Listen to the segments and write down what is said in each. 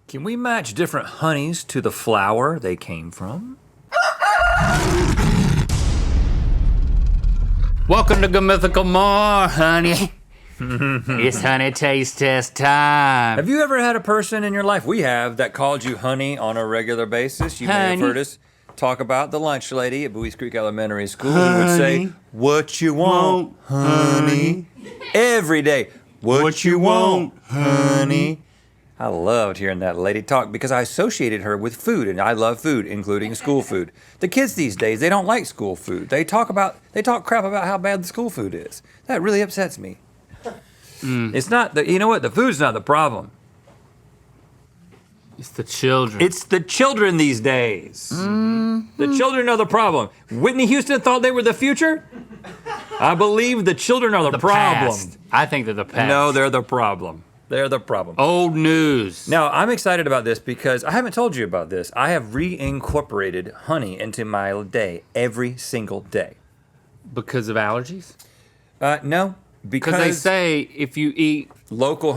Can we match different honeys to the flower they came from? Welcome to Mythical more, honey. It's honey taste test time. Have you ever had a person in your life, we have, that called you honey on a regular basis? You may have heard us talk about the lunch lady at Bowie's Creek Elementary School who would say, "What you want, honey?" Every day. What you want, honey? I loved hearing that lady talk because I associated her with food, and I love food, including school food. The kids these days, they don't like school food. They talk crap about how bad the school food is. That really upsets me. It's not you know what? The food's not the problem. It's the children. It's the children these days. The children are the problem. Whitney Houston thought they were the future. I believe the children are the problem. Past. I think they're the past. No, they're the problem. They're the problem. Old news. Now, I'm excited about this because I haven't told you about this. I have reincorporated honey into my day every single day. Because of allergies? No, because they say if you eat local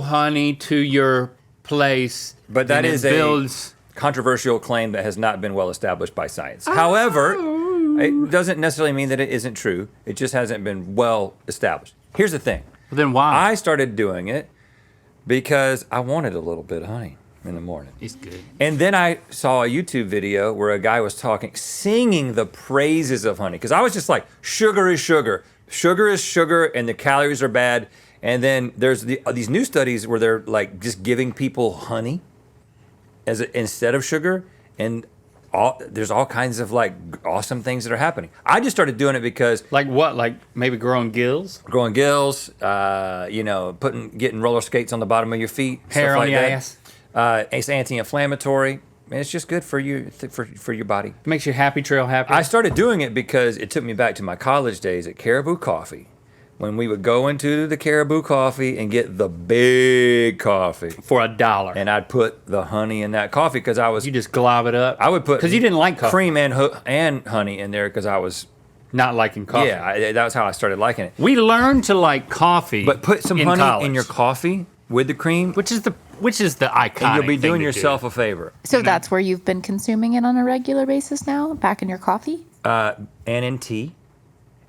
honey to your place, but that is a controversial claim that has not been well established by science. However, it doesn't necessarily mean that it isn't true. It just hasn't been well established. Here's the thing. Well, then why? I started doing it because I wanted a little bit of honey in the morning. It's good. And then I saw a YouTube video where a guy was singing the praises of honey. Because I was just like, sugar is sugar. Sugar is sugar and the calories are bad. And then there's these new studies where they're like just giving people honey instead of sugar. And there's all kinds of like awesome things that are happening. I just started doing it because like what? Like maybe growing gills? Growing gills, getting roller skates on the bottom of your feet, hair on your ass. It's anti-inflammatory. And it's just good for you for your body. It makes you happy, trail happy. I started doing it because it took me back to my college days at Caribou Coffee. When we would go into the Caribou Coffee and get the big coffee. For $1. And I'd put the honey in that coffee because You just glob it up? I would put... Because you didn't like coffee. Cream and honey in there because I was... Not liking coffee. Yeah, that was how I started liking it. We learned to like coffee. But put some honey in your coffee with the cream. Which is the iconic and you'll be doing thing yourself a favor. So that's where you've been consuming it on a regular basis now? Back in your coffee? And in tea.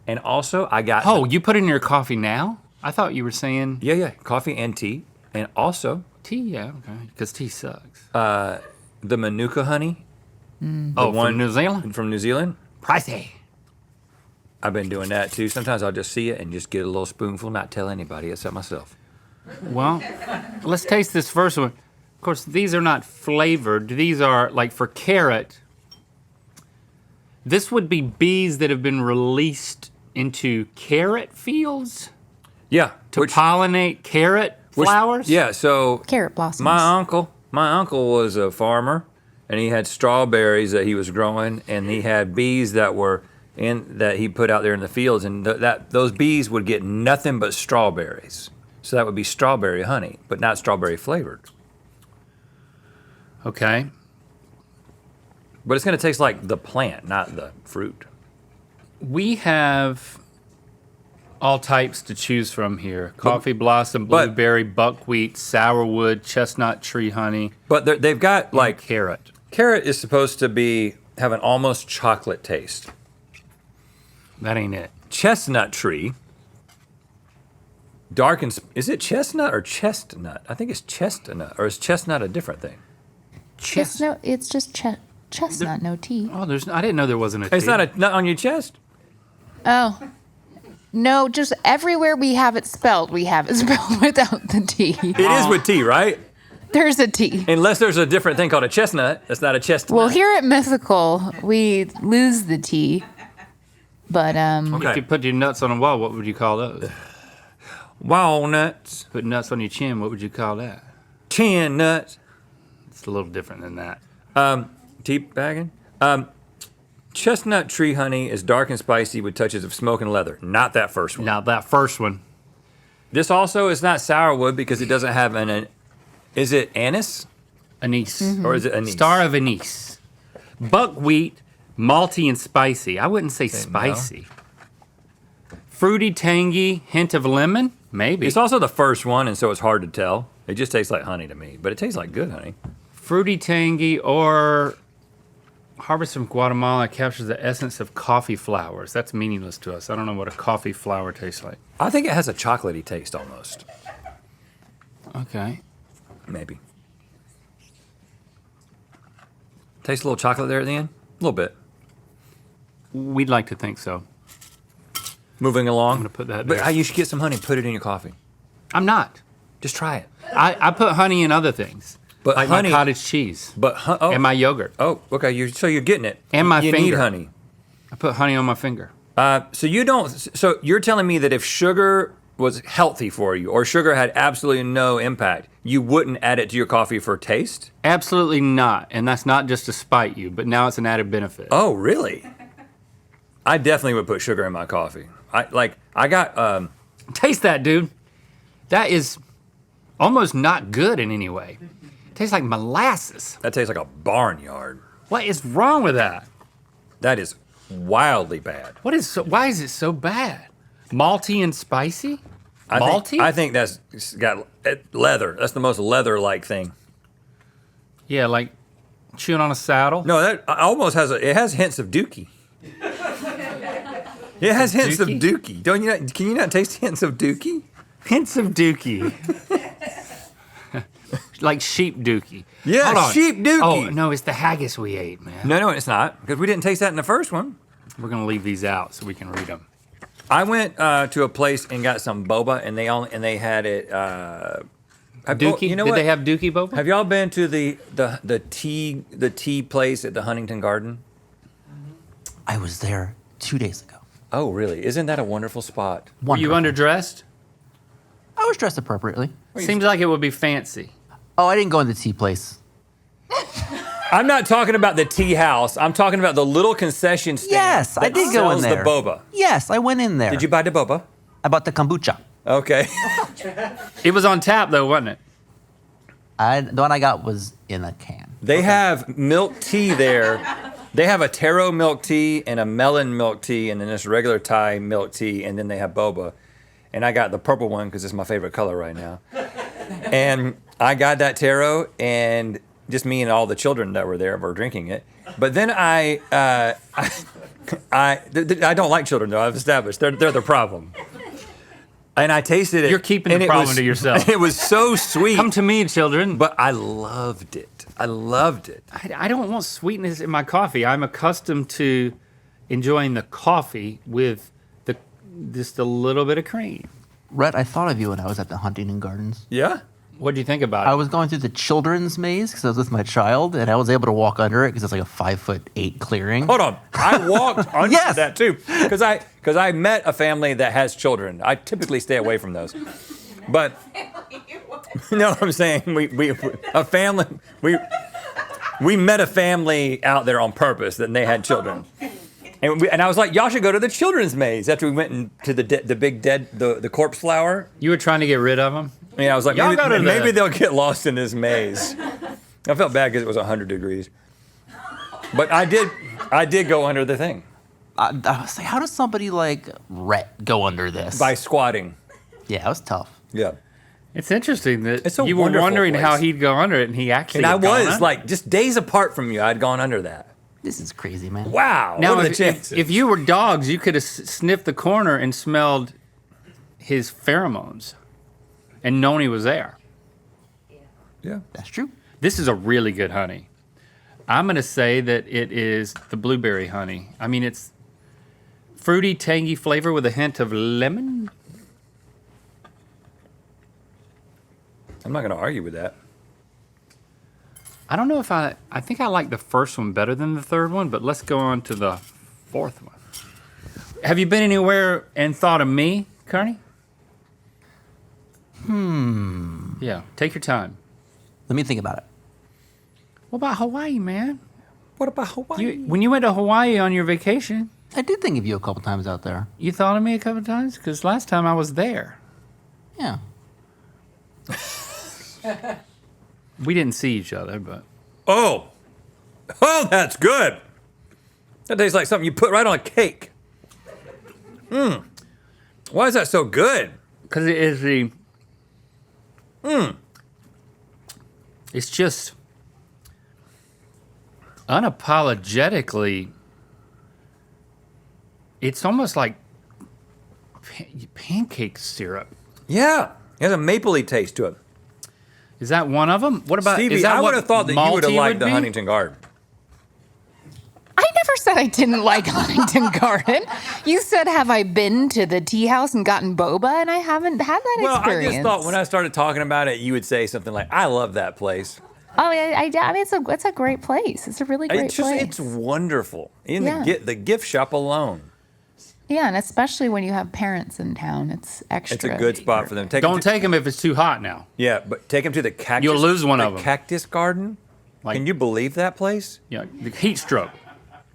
And also, I got... Oh, you put it in your coffee now? I thought you were saying... Yeah, coffee and tea. And also... Tea, yeah, okay, because tea sucks. The Manuka honey. From New Zealand? From New Zealand. Pricey. I've been doing that too. Sometimes I'll just see it and just get a little spoonful, not tell anybody except myself. Well, let's taste this first one. Of course, these are not flavored. These are, like for carrot, this would be bees that have been released into carrot fields? Yeah. To pollinate carrot flowers? Yeah, so... Carrot blossoms. My uncle was a farmer, and he had strawberries that he was growing, and he had bees that he put out there in the fields, and those bees would get nothing but strawberries. So that would be strawberry honey, but not strawberry flavored. Okay. But it's going to taste like the plant, not the fruit. We have all types to choose from here. Coffee blossom, blueberry, buckwheat, sourwood, chestnut tree honey. But they've got like... Carrot. Carrot is supposed to have an almost chocolate taste. That ain't it. Chestnut tree. Is it chestnut or chestnut? I think it's chestnut, or is chestnut a different thing? No, it's just chestnut, no T. Oh, I didn't know there wasn't a T. It's not a nut on your chest? Oh. No, just everywhere we have it spelled without the T. It is with T, right? There's a T. Unless there's a different thing called a chestnut. That's not a chestnut. Well, here at Mythical, we lose the T. But, If you put your nuts on a wall, what would you call those? Walnuts. Put nuts on your chin, what would you call that? Chin nuts. It's a little different than that. Tea bagging. Chestnut tree honey is dark and spicy with touches of smoke and leather. Not that first one. Not that first one. This also is not sourwood because it doesn't have is it anise? Anise. Mm-hmm. Or is it anise? Star of anise. Buckwheat, malty and spicy. I wouldn't say spicy. No. Fruity, tangy, hint of lemon? Maybe. It's also the first one, and so it's hard to tell. It just tastes like honey to me, but it tastes like good honey. Fruity, tangy, or harvest from Guatemala captures the essence of coffee flowers. That's meaningless to us. I don't know what a coffee flower tastes like. I think it has a chocolatey taste almost. Okay. Maybe. Taste a little chocolate there at the end? A little bit. We'd like to think so. Moving along. I'm gonna put that there. But you should get some honey, put it in your coffee. I'm not. Just try it. I put honey in other things. But like honey, my cottage cheese. But and my yogurt. Oh, okay. So you're getting it. And my you finger. need honey. I put honey on my finger. So you're telling me that if sugar was healthy for you, or sugar had absolutely no impact, you wouldn't add it to your coffee for taste? Absolutely not. And that's not just to spite you, but now it's an added benefit. Oh, really? I definitely would put sugar in my coffee. Taste that, dude. That is almost not good in any way. It tastes like molasses. That tastes like a barnyard. What is wrong with that? That is wildly bad. Why is it so bad? Malty and spicy? Malty? I think that's got leather. That's the most leather-like thing. Yeah, like chewing on a saddle. No, that almost it has hints of dookie. It has hints of dookie. Can you not taste hints of dookie? Hints of dookie. Like sheep dookie. Yeah, Hold on. sheep dookie. Oh, no, it's the haggis we ate, man. No, it's not, because we didn't taste that in the first one. We're going to leave these out so we can read them. I went to a place and got some boba, and they had it. Dookie? You know Did what? they have dookie boba? Have y'all been to the tea place at the Huntington Garden? I was there 2 days ago. Oh, really? Isn't that a wonderful spot? Were you underdressed? I was dressed appropriately. Seems like it would be fancy. Oh, I didn't go in the tea place. I'm not talking about the tea house. I'm talking about the little concession stand. Yes, I that did go in sells there. the boba. Yes, I went in there. Did you buy the boba? I bought the kombucha. Okay. It was on tap, though, wasn't it? The one I got was in a can. They have milk tea there. They have a taro milk tea and a melon milk tea and then this regular Thai milk tea, and then they have boba. And I got the purple one because it's my favorite color right now. And I got that taro, and just me and all the children that were there were drinking it. But then I don't like children, though. I've established they're the problem. And I tasted it. You're keeping and the it problem was- to yourself. It was so sweet. Come to me, children. But I loved it. I loved it. I don't want sweetness in my coffee. I'm accustomed to enjoying the coffee with just a little bit of cream. Rhett, I thought of you when I was at the Huntington Gardens. Yeah? What do you think about it? I was going through the children's maze because I was with my child, and I was able to walk under it because it's like a 5'8" clearing. Hold on. I walked under Yes. that too. Because I met a family that has children. I typically stay away from those. But no, I'm saying we met a family out there on purpose that they had children. And I was like, y'all should go to the children's maze after we went into the corpse flower. You were trying to get rid of them? And I was like, Y'all go to maybe the- they'll get lost in this maze. I felt bad because it was 100 degrees. But I did go under the thing. I was like, how does somebody like Rhett go under this? By squatting. Yeah, it was tough. Yeah. It's interesting that It's a you were wonderful wondering how place. he'd go under it, and he actually And I had gone was under. like just days apart from you, I'd gone under that. This is crazy, man. Wow. Now, what are the if, chances? if you were dogs, you could have sniffed the corner and smelled his pheromones and known he was there. yeah. That's true. This is a really good honey. I'm going to say that it is the blueberry honey. I mean, it's fruity, tangy flavor with a hint of lemon. I'm not going to argue with that. I don't know if I think I like the first one better than the third one, but let's go on to the fourth one. Have you been anywhere and thought of me, Kearney? Yeah, take your time. Let me think about it. What about Hawaii, man? What about Hawaii? When you went to Hawaii on your vacation, I did think of you a couple times out there. you thought of me a couple times? Because last time I was there. Yeah. We didn't see each other, but Oh, that's good. That tastes like something you put right on a cake. Why is that so good? because it is the It's just unapologetically, it's almost like pancake syrup. Yeah, it has a mapley taste to it. Is that one of them? What about Stevie, is that I what would have thought that you would have malty liked the be? Huntington Garden. I never said I didn't like Huntington Garden. You said, have I been to the tea house and gotten boba? And I haven't had that Well, experience. I just thought when I started talking about it, you would say something like, I love that place. Oh, yeah, I mean, it's a great place. It's a really great place. It's wonderful. In Yeah. the gift shop alone. Yeah, and especially when you have parents in town, it's extra. It's a good spot for them. Don't take them if it's too hot now. Yeah, but take them to the cactus. You'll lose one the of 'em. Cactus Garden. Like- Can you believe that place? Yeah, the heat stroke.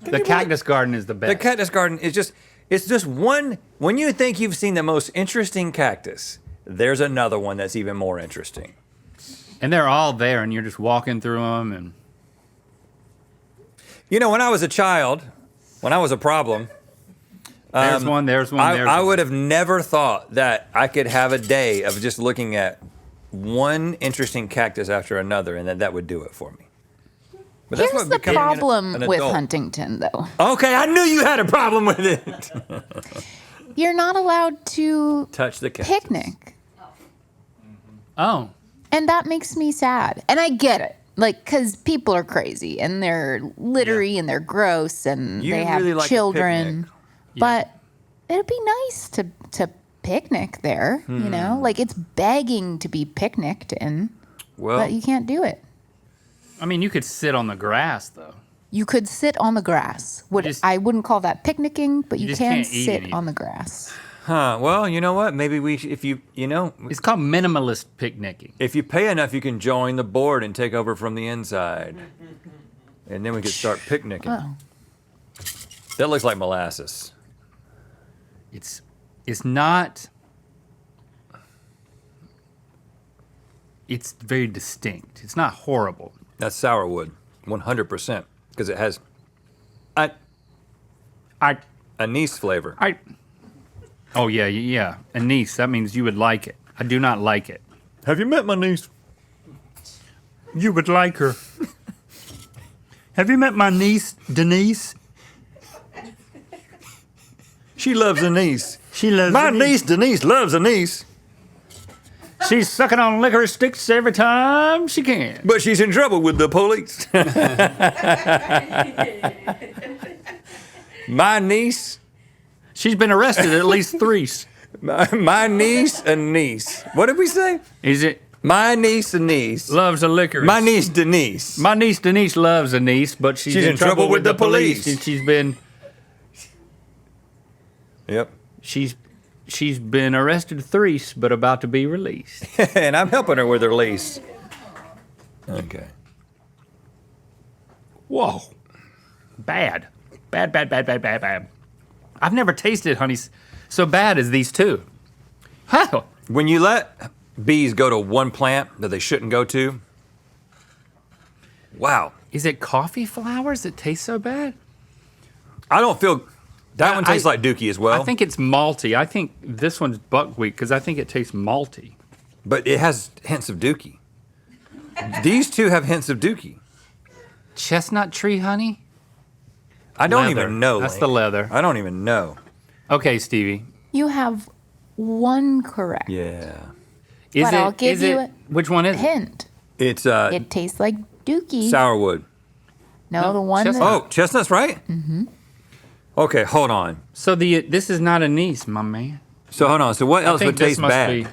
The you cactus garden is the best. The Cactus Garden is it's just one. When you think you've seen the most interesting cactus, there's another one that's even more interesting. And they're all there, and you're just walking through them. And You know, when I was a child, when I was a problem, there's one, there's one, there's I one. would have never thought that I could have a day of just looking at one interesting cactus after another, and that would do it for me. But Here's the becoming problem an with adult. Huntington, though. Okay, I knew you had a problem with it. You're not allowed to Touch the cactus. picnic. Oh, And that makes me sad. And I get it. Like, because people are crazy and they're littery and they're gross and You they have really like a children. picnic. But it'd be nice to picnic there, you know? Like, it's begging to be picnicked in, Well, but you can't do it. I mean, you could sit on the grass though. You could sit on the grass. I wouldn't call that picnicking, but you you just can can't eat sit anything. on the grass. well, you know what? Maybe if you It's called minimalist picnicking. if you pay enough, you can join the board and take over from the inside, and then we could start picnicking. Oh. That looks like molasses. It's not. It's very distinct. It's not horrible. That's sourwood, 100%, because it has I. anise flavor. Oh yeah. Anise. That means you would like it. I do not like it. Have you met my niece? You would like her. Have you met my niece, Denise? She loves anise. She loves My niece Denise loves anise, She's sucking on licorice sticks every time she can. but she's in trouble with the police. My niece, She's been arrested at least threes. my niece Anise. What did we say? Is it My niece Anise. loves a licorice? My niece Denise. My niece Denise loves Anise, but she's in trouble with the police. And Yep. she's been arrested threes, but about to be released. And I'm helping her with her lease. Okay. Whoa. Bad. Bad. I've never tasted honey so bad as these two. How? When you let bees go to one plant that they shouldn't go to, wow. Is it coffee flowers that taste so bad? I don't feel that one tastes I- like Dookie as well. I think it's malty. I think this one's buckwheat because I think it tastes malty. but it has hints of Dookie. These two have hints of Dookie. Chestnut tree honey? I don't Leather. even know. That's Lane. the leather. I don't even know. Okay, Stevie. You have one correct Yeah. Is But it, I'll give is you it, which one is it? hint. It's It tastes like Dookie. sourwood. No, the one chestnut. that Oh, chestnut's right? Mm-hmm. Okay, hold on. So this is not anise, my man. So hold on. So what I else think would this taste must bad? be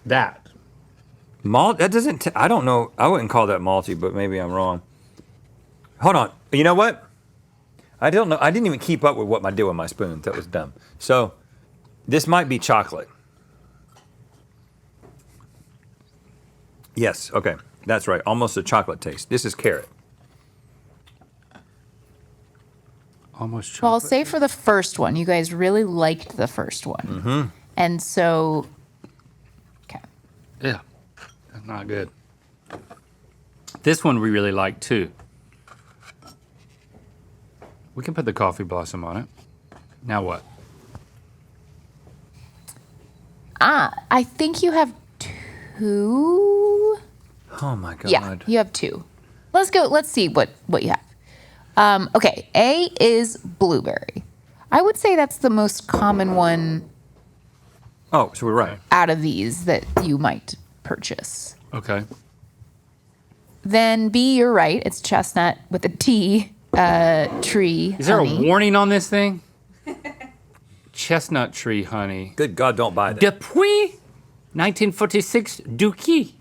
that. Malt? That doesn't. I don't know. I wouldn't call that malty, but maybe I'm wrong. Hold on. You know what? I don't know. I didn't even keep up with what I did with my spoon. That was dumb. So this might be chocolate. Yes. Okay. That's right. Almost a chocolate taste. This is carrot. Almost chocolate. Well, I'll say for the first one, you guys really liked the first one. Mm-hmm. And so, okay. Yeah, that's not good. This one we really like too. We can put the coffee blossom on it. Now what? I think you have two Oh my God. Yeah, you have 2. Let's go. Let's see what you have. Okay, A is blueberry. I would say that's the most common one Oh, so we're right. out of these that you might purchase. Okay. Then B, you're right. It's chestnut with a T tree. Is there honey. a warning on this thing? Chestnut tree honey. Good God, don't buy that. Depuis 1946, Duki.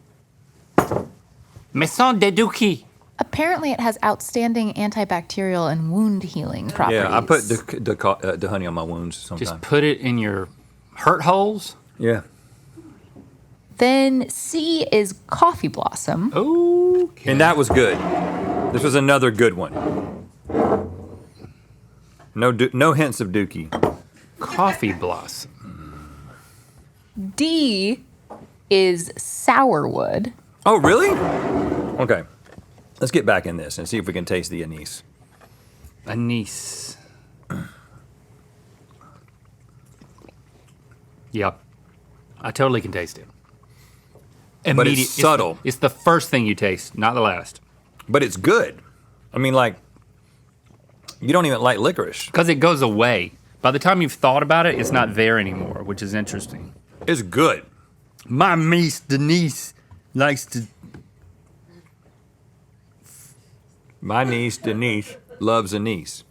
Maison de Duki. Apparently, it has outstanding antibacterial and wound healing properties. Yeah, I put the honey on my wounds sometimes. Just put it in your hurt holes. Yeah. Then C is coffee blossom. Okay. And that was good. This was another good one. No hints of dookie. Coffee blossom. D is sourwood. Oh, really? Okay. Let's get back in this and see if we can taste the anise. Anise. Yep. I totally can taste it. But it's subtle. It's the first thing you taste, not the last. But it's good. I mean, like, you don't even like licorice. Because it goes away. By the time you've thought about it, it's not there anymore, which is interesting. It's good. My niece, Denise, likes to... My niece, Denise, loves anise.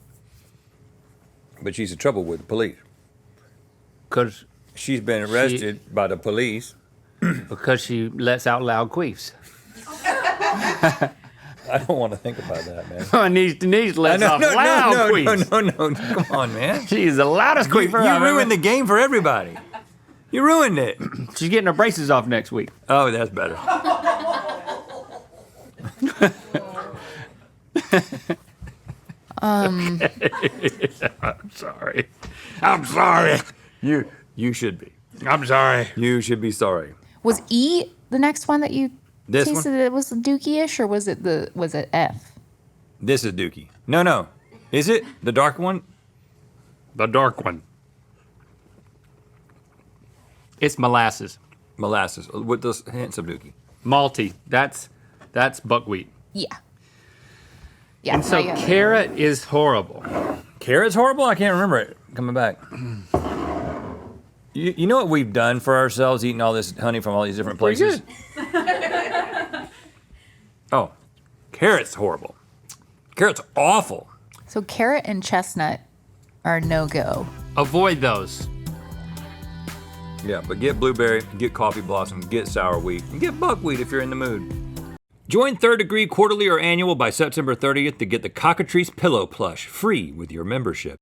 But she's in trouble with the police. Because She's been arrested by the police. she lets out loud queefs. I don't want to think about that, man. My niece Denise lets out loud queefs. No. Come on, man. She is the loudest You queefer I've ruined ever... the game for everybody. You ruined it. She's getting her braces off next week. Oh, that's better. I'm sorry. You should be. I'm sorry. You should be sorry. Was E the next one that you This tasted? one? It was dookie-ish, or was it F? This is Dookie. No. Is it the dark one? The dark one. It's molasses. Molasses with those hints of Dookie. Malty. That's buckwheat. Yeah. Yeah. And so I got it. carrot is horrible. Carrot's horrible? I can't remember it coming back. You know what we've done for ourselves, eating all this honey from all these different Pretty places? Oh, carrot's horrible. Carrot's awful. So carrot and chestnut are no-go. Avoid those. Yeah, but get blueberry, get coffee blossom, get sour wheat, and get buckwheat if you're in the mood. Join Third Degree quarterly or annual by September 30th to get the Cockatrice Pillow Plush free with your membership.